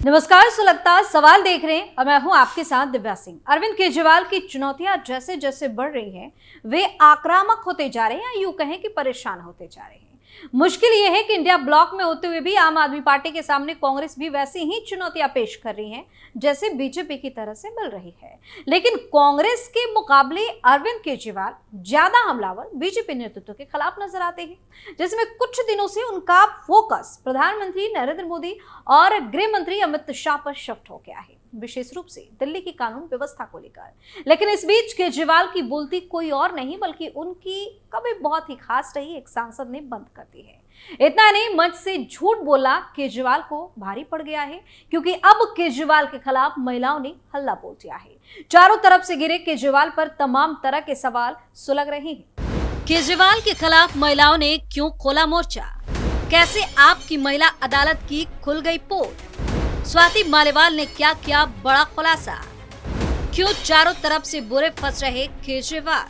नमस्कार, सुलगता सवाल देख रहे हैं और मैं हूं आपके साथ दिव्या सिंह। अरविंद केजरीवाल की चुनौतियां जैसे जैसे बढ़ रही हैं, वे आक्रामक होते जा रहे हैं या यूं कहें कि परेशान होते जा रहे हैं। मुश्किल यह है कि इंडिया ब्लॉक में होते हुए भी आम आदमी पार्टी के सामने कांग्रेस भी वैसी ही चुनौतियां पेश कर रही है जैसे बीजेपी की तरह से मिल रही है। लेकिन कांग्रेस के मुकाबले अरविंद केजरीवाल ज्यादा हमलावर बीजेपी नेतृत्व के खिलाफ नजर आते हैं, जिसमें कुछ दिनों से उनका फोकस प्रधानमंत्री नरेंद्र मोदी और गृह मंत्री अमित शाह पर शिफ्ट हो गया है, विशेष रूप से दिल्ली की कानून व्यवस्था को लेकर। लेकिन इस बीच केजरीवाल की बोलती कोई और नहीं बल्कि उनकी कभी बहुत ही खास रही एक सांसद ने बंद कर दी है। इतना नहीं, मंच से झूठ बोलना केजरीवाल को भारी पड़ गया है, क्योंकि अब केजरीवाल के खिलाफ महिलाओं ने हल्ला बोल दिया है। चारों तरफ से घिरे केजरीवाल पर तमाम तरह के सवाल सुलग रहे हैं। केजरीवाल के खिलाफ महिलाओं ने क्यों खोला मोर्चा? कैसे आपकी महिला अदालत की खुल गई पोल? स्वाति मालिवाल ने क्या किया बड़ा खुलासा? क्यों चारों तरफ से बुरे फंस रहे केजरीवाल?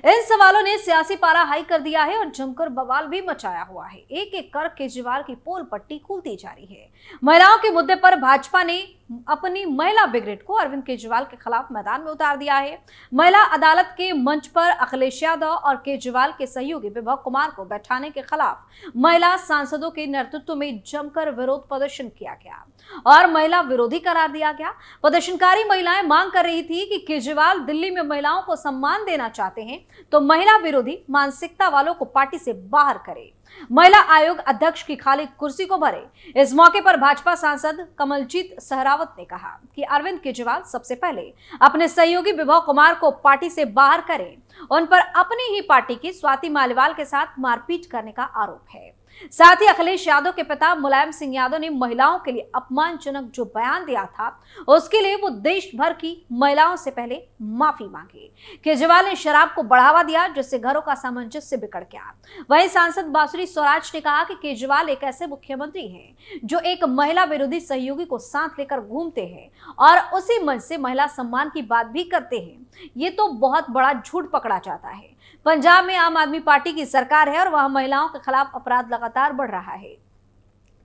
इन सवालों ने सियासी पारा हाई कर दिया है और जमकर बवाल भी मचाया हुआ है। एक एक कर केजरीवाल की पोल पट्टी खुलती जा रही है। महिलाओं के मुद्दे पर भाजपा ने अपनी महिला ब्रिगेड को अरविंद केजरीवाल के खिलाफ मैदान में उतार दिया है। महिला अदालत के मंच पर अखिलेश यादव और केजरीवाल के सहयोगी विभव कुमार को बैठाने के खिलाफ महिला सांसदों के नेतृत्व में जमकर विरोध प्रदर्शन किया गया और महिला विरोधी करार दिया गया। प्रदर्शनकारी महिलाएं मांग कर रही थी कि केजरीवाल दिल्ली में महिलाओं को सम्मान देना चाहते हैं तो महिला विरोधी मानसिकता वालों को पार्टी से बाहर करे, महिला आयोग अध्यक्ष की खाली कुर्सी को भरे। इस मौके पर भाजपा सांसद कमलजीत सहरावत ने कहा कि अरविंद केजरीवाल सबसे पहले अपने सहयोगी विभव कुमार को पार्टी से बाहर करें। उन पर अपनी ही पार्टी की स्वाति मालिवाल के साथ मारपीट करने का आरोप है। साथ ही अखिलेश यादव के पिता मुलायम सिंह यादव ने महिलाओं के लिए अपमानजनक जो बयान दिया था उसके लिए वो देश भर की महिलाओं से पहले माफी मांगी। केजरीवाल ने शराब को बढ़ावा दिया जिससे घरों का सामंजस्य बिगड़ गया। वहीं सांसद बांसुरी स्वराज ने कहा कि केजरीवाल एक ऐसे मुख्यमंत्री हैं जो एक महिला विरोधी सहयोगी को साथ लेकर घूमते हैं और उसी मंच से महिला सम्मान की बात भी करते हैं। ये तो बहुत बड़ा झूठ पकड़ा जाता है। पंजाब में आम आदमी पार्टी की सरकार है और वहां महिलाओं के खिलाफ अपराध लगातार बढ़ रहा है।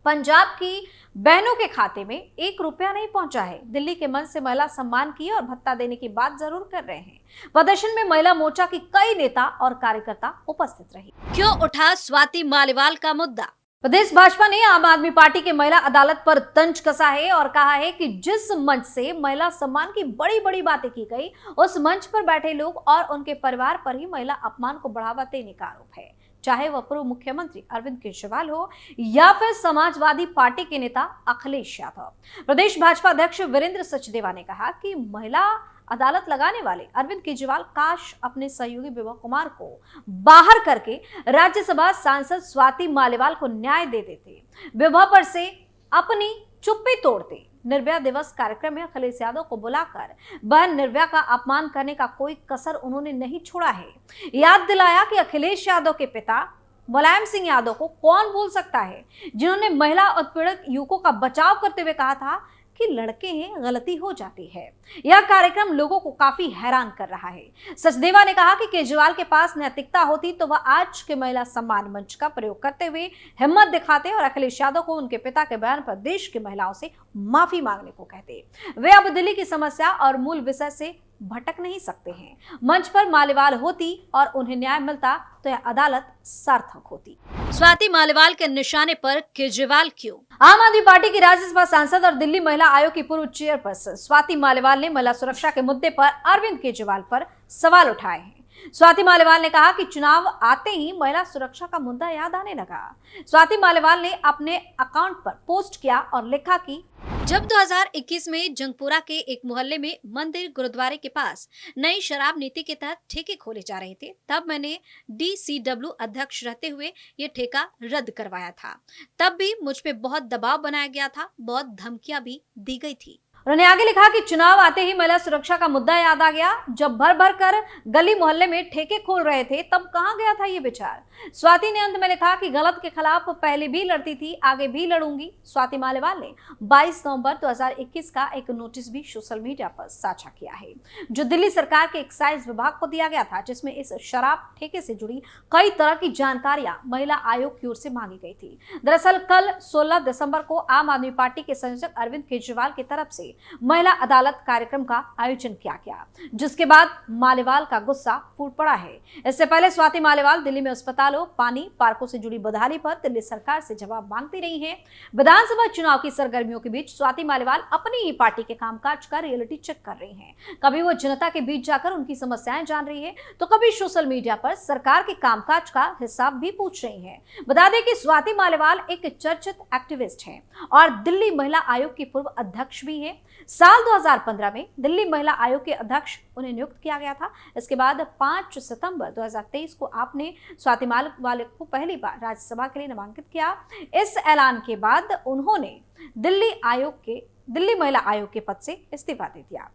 पंजाब की बहनों के खाते में 1 रुपया नहीं पहुंचा है। दिल्ली के मंच से महिला सम्मान की और भत्ता देने की बात जरूर कर रहे हैं। प्रदर्शन में महिला मोर्चा की कई नेता और कार्यकर्ता उपस्थित रही। क्यों उठा स्वाति मालिवाल का मुद्दा? प्रदेश भाजपा ने आम आदमी पार्टी के महिला अदालत पर तंज कसा है और कहा है कि जिस मंच से महिला सम्मान की बड़ी बड़ी बातें की गई, उस मंच पर बैठे लोग और उनके परिवार पर ही महिला अपमान को बढ़ावा देने का आरोप है, चाहे वह पूर्व मुख्यमंत्री अरविंद केजरीवाल हो या फिर समाजवादी पार्टी के नेता अखिलेश यादव। प्रदेश भाजपा अध्यक्ष वीरेंद्र सचदेवा ने कहा कि महिला अदालत लगाने वाले अरविंद केजरीवाल काश अपने सहयोगी विभव कुमार को बाहर करके राज्यसभा सांसद स्वाति मालिवाल को न्याय दे देते, विभव पर से अपनी चुप्पी तोड़ते। निर्भया दिवस कार्यक्रम में अखिलेश यादव को बुलाकर बहन निर्भया का अपमान करने का कोई कसर उन्होंने नहीं छोड़ा है। याद दिलाया कि अखिलेश यादव के पिता मुलायम सिंह यादव को कौन भूल सकता है, जिन्होंने महिला उत्पीड़ित युवकों का बचाव करते हुए कहा था कि लड़के हैं, गलती हो जाती है। यह कार्यक्रम लोगों को काफी हैरान कर रहा है। सचदेवा ने कहा कि केजरीवाल के पास नैतिकता होती तो वह आज के महिला सम्मान मंच का प्रयोग करते हुए हिम्मत दिखाते और अखिलेश यादव को उनके पिता के बयान पर देश की महिलाओं से माफी मांगने को कहते। वे अब दिल्ली की समस्या और मूल विषय से भटक नहीं सकते हैं। मंच पर मालिवाल होती और उन्हें न्याय मिलता तो यह अदालत सार्थक होती। स्वाति मालिवाल के निशाने पर केजरीवाल क्यों? आम आदमी पार्टी की राज्यसभा सांसद और दिल्ली महिला आयोग की पूर्व चेयरपर्सन स्वाति मालिवाल ने महिला सुरक्षा के मुद्दे पर अरविंद केजरीवाल पर सवाल उठाए हैं। स्वाति मालिवाल ने कहा कि चुनाव आते ही महिला सुरक्षा का मुद्दा याद आने लगा। स्वाति मालिवाल ने अपने अकाउंट पर पोस्ट किया और लिखा कि जब 2021 में जंगपुरा के एक मोहल्ले में मंदिर गुरुद्वारे के पास नई शराब नीति के तहत ठेके खोले जा रहे थे, तब मैंने DCW अध्यक्ष रहते हुए ये ठेका रद्द करवाया था। तब भी मुझ पे बहुत दबाव बनाया गया था, बहुत धमकियां भी दी गई थी। उन्होंने आगे लिखा कि चुनाव आते ही महिला सुरक्षा का मुद्दा याद आ गया। जब भर भर कर गली मोहल्ले में ठेके खोल रहे थे तब कहां गया था ये विचार। स्वाति ने अंत में लिखा कि गलत के खिलाफ पहले भी लड़ती थी, आगे भी लड़ूंगी। स्वाति मालेवाल ने 22 नवंबर 2021 का एक नोटिस भी सोशल मीडिया पर साझा किया है, जो दिल्ली सरकार के एक्साइज विभाग को दिया गया था, जिसमें इस शराब ठेके से जुड़ी कई तरह की जानकारियां महिला आयोग की ओर से मांगी गई थी। दरअसल कल 16 दिसंबर को आम आदमी पार्टी के संयोजक अरविंद केजरीवाल की तरफ से महिला अदालत कार्यक्रम का आयोजन किया गया, जिसके बाद मालेवाल का गुस्सा फूट पड़ा है। इससे पहले स्वाति मालेवाल दिल्ली में अस्पतालों, पानी, पार्कों से जुड़ी बदहाली पर दिल्ली सरकार से जवाब मांगती रही हैं। विधानसभा चुनाव की सरगर्मियों के बीच स्वाति मालेवाल अपनी ही पार्टी के कामकाज का रियलिटी चेक कर रही हैं। कभी वो जनता के बीच जाकर उनकी समस्याएं जान रही है, तो कभी सोशल मीडिया पर सरकार के कामकाज का हिसाब भी पूछ रही हैं। बता दें कि स्वाति मालेवाल एक चर्चित एक्टिविस्ट हैं और दिल्ली महिला आयोग की पूर्व अध्यक्ष भी हैं। साल 2015 में दिल्ली महिला आयोग के अध्यक्ष उन्हें नियुक्त किया गया था। इसके बाद 5 सितंबर 2023 को आपने स्वाति मालेवाल को पहली बार राज्यसभा के लिए नामांकित किया। इस ऐलान के बाद उन्होंने दिल्ली महिला आयोग के पद से इस्तीफा दे दिया।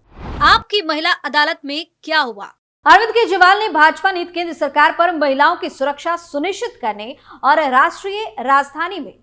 आपकी महिला अदालत में क्या हुआ? अरविंद केजरीवाल ने भाजपा नीति केंद्र सरकार पर महिलाओं की सुरक्षा सुनिश्चित करने और राष्ट्रीय राजधानी में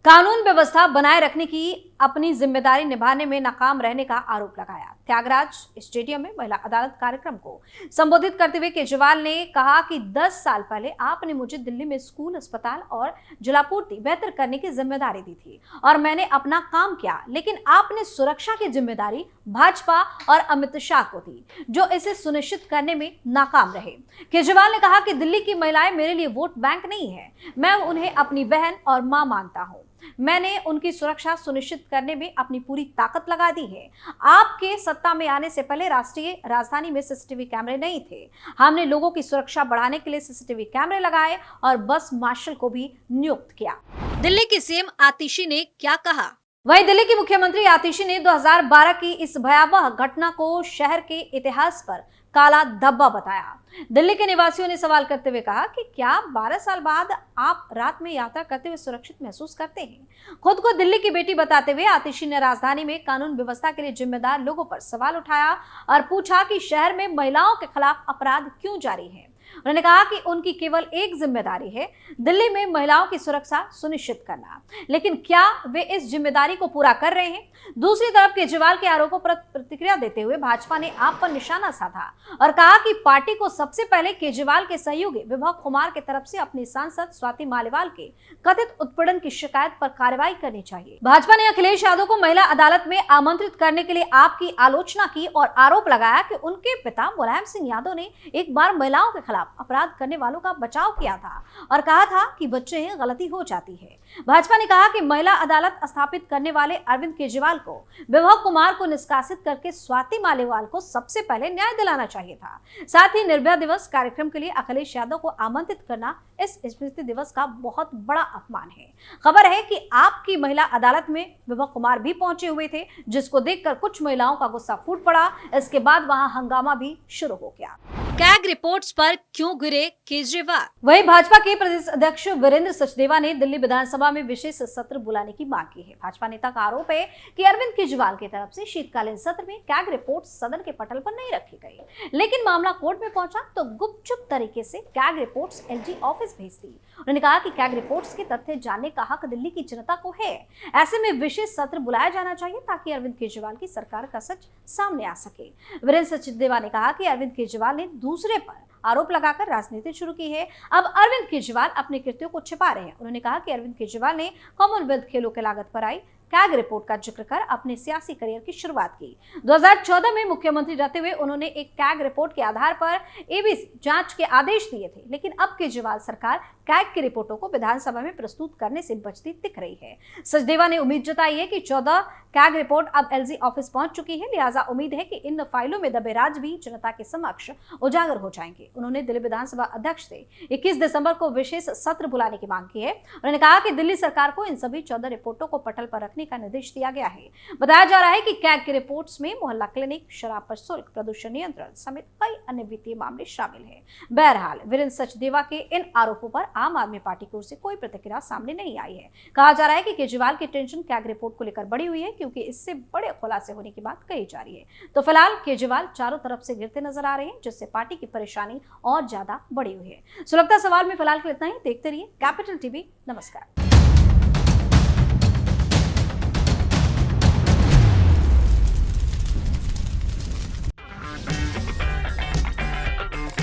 कानून व्यवस्था बनाए रखने की अपनी जिम्मेदारी निभाने में नाकाम रहने का आरोप लगाया। त्यागराज स्टेडियम में महिला अदालत कार्यक्रम को संबोधित करते हुए केजरीवाल ने कहा कि 10 साल पहले आपने मुझे दिल्ली में स्कूल, अस्पताल और जलापूर्ति बेहतर करने की जिम्मेदारी दी थी और मैंने अपना काम किया, लेकिन आपने सुरक्षा की जिम्मेदारी भाजपा और अमित शाह को दी, जो इसे सुनिश्चित करने में नाकाम रहे। केजरीवाल ने कहा कि दिल्ली की महिलाएं मेरे लिए वोट बैंक नहीं है, मैं उन्हें अपनी बहन और मां मानता हूं। मैंने उनकी सुरक्षा सुनिश्चित करने में अपनी पूरी ताकत लगा दी है। आपके सत्ता में आने से पहले राष्ट्रीय राजधानी में सीसीटीवी कैमरे नहीं थे। हमने लोगों की सुरक्षा बढ़ाने के लिए सीसीटीवी कैमरे लगाए और बस मार्शल को भी नियुक्त किया। दिल्ली की सीएम आतिशी ने क्या कहा? वहीं दिल्ली की मुख्यमंत्री आतिशी ने 2012 की इस भयावह घटना को शहर के इतिहास पर काला धब्बा बताया। दिल्ली के निवासियों ने सवाल करते हुए कहा कि क्या 12 साल बाद आप रात में यात्रा करते हुए सुरक्षित महसूस करते हैं? खुद को दिल्ली की बेटी बताते हुए आतिशी ने राजधानी में कानून व्यवस्था के लिए जिम्मेदार लोगों पर सवाल उठाया और पूछा कि शहर में महिलाओं के खिलाफ अपराध क्यों जारी है। उन्होंने कहा कि उनकी केवल एक जिम्मेदारी है, दिल्ली में महिलाओं की सुरक्षा सुनिश्चित करना, लेकिन क्या वे इस जिम्मेदारी को पूरा कर रहे हैं? दूसरी तरफ केजरीवाल के आरोपों पर प्रतिक्रिया देते हुए भाजपा ने आप पर निशाना साधा और कहा कि पार्टी को सबसे पहले केजरीवाल के सहयोगी विभव कुमार की तरफ से अपनी सांसद स्वाति मालेवाल के कथित उत्पीड़न की शिकायत पर कार्रवाई करनी चाहिए। भाजपा ने अखिलेश यादव को महिला अदालत में आमंत्रित करने के लिए आपकी आलोचना की और आरोप लगाया कि उनके पिता मुलायम सिंह यादव ने एक बार महिलाओं के खिलाफ अपराध करने वालों का बचाव किया था और कहा था कि बच्चे हैं, गलती हो जाती है। भाजपा ने कहा कि महिला अदालत स्थापित करने वाले अरविंद केजरीवाल को विभव कुमार को निष्कासित करके स्वाति मालेवाल को सबसे पहले न्याय दिलाना चाहिए था। साथ ही निर्भया दिवस कार्यक्रम के लिए अखिलेश यादव को आमंत्रित करना इस स्मृति दिवस का बहुत बड़ा अपमान है। खबर है कि आपकी महिला अदालत में विभव कुमार भी पहुंचे हुए थे, जिसको देखकर कुछ महिलाओं का गुस्सा फूट पड़ा। इसके बाद वहां हंगामा भी शुरू हो गया। कैग रिपोर्ट्स पर क्यों गिरे केजरीवाल? वहीं भाजपा के प्रदेश अध्यक्ष वीरेंद्र सचदेवा ने दिल्ली विधानसभा में विशेष सत्र बुलाने की मांग की है। भाजपा नेता का आरोप है कि अरविंद केजरीवाल की तरफ से शीतकालीन सत्र में कैग रिपोर्ट सदन के पटल पर नहीं रखी गई, लेकिन मामला कोर्ट में पहुंचा तो गुपचुप तरीके से कैग रिपोर्ट्स एलजी ऑफिस भेज दी। उन्होंने कहा कि कैग रिपोर्ट्स के तथ्य जानने का हक दिल्ली की जनता को है। ऐसे में विशेष सत्र बुलाया जाना चाहिए ताकि अरविंद केजरीवाल की सरकार का सच सामने आ सके। वीरेंद्र सचदेवा ने कहा कि अरविंद केजरीवाल ने दूसरे पर आरोप लगाकर राजनीति शुरू की है। अब अरविंद केजरीवाल अपने कृत्यों को छिपा रहे हैं। उन्होंने कहा कि अरविंद केजरीवाल ने कॉमनवेल्थ खेलों के लागत पर आई कैग रिपोर्ट का जिक्र कर अपने सियासी करियर की शुरुआत की। 2014 में मुख्यमंत्री रहते हुए उन्होंने एक कैग रिपोर्ट के आधार पर एबीसी जांच के आदेश दिए थे, लेकिन अब केजरीवाल सरकार कैग की रिपोर्टों को विधानसभा में प्रस्तुत करने से बचती दिख रही है। सचदेवा ने उम्मीद जताई है कि 14 कैग रिपोर्ट अब एलजी ऑफिस पहुंच चुकी है, लिहाजा उम्मीद है कि इन फाइलों में दबे राज भी जनता के समक्ष उजागर हो जाएंगे। उन्होंने दिल्ली विधानसभा अध्यक्ष से 21 दिसंबर को विशेष सत्र बुलाने की मांग की है। उन्होंने कहा कि दिल्ली सरकार को इन सभी 14 रिपोर्टों को पटल पर रखने रखने का निर्देश दिया गया है। बताया जा रहा है कि कैग की रिपोर्ट्स में मोहल्ला क्लिनिक, शराब पर शुल्क, प्रदूषण नियंत्रण समेत कई अन्य वित्तीय मामले शामिल हैं। बहरहाल वीरेंद्र सचदेवा के इन आरोपों पर आम आदमी पार्टी की ओर से कोई प्रतिक्रिया सामने नहीं आई है। कहा जा रहा है कि केजरीवाल की टेंशन कैग रिपोर्ट को लेकर बढ़ी हुई है, क्योंकि इससे बड़े खुलासे होने की बात कही जा रही है। तो फिलहाल केजरीवाल चारों तरफ से गिरते नजर आ रहे हैं, जिससे पार्टी की परेशानी और ज्यादा बढ़ी हुई है। सुलगता सवाल में फिलहाल के इतना ही। देखते रहिए कैपिटल टीवी। नमस्कार।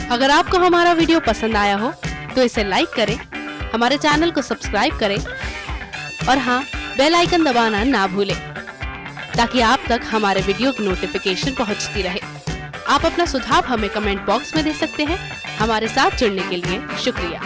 अगर आपको हमारा वीडियो पसंद आया हो तो इसे लाइक करें, हमारे चैनल को सब्सक्राइब करें और हाँ, बेल आइकन दबाना ना भूलें ताकि आप तक हमारे वीडियो की नोटिफिकेशन पहुंचती रहे। आप अपना सुझाव हमें कमेंट बॉक्स में दे सकते हैं। हमारे साथ जुड़ने के लिए शुक्रिया।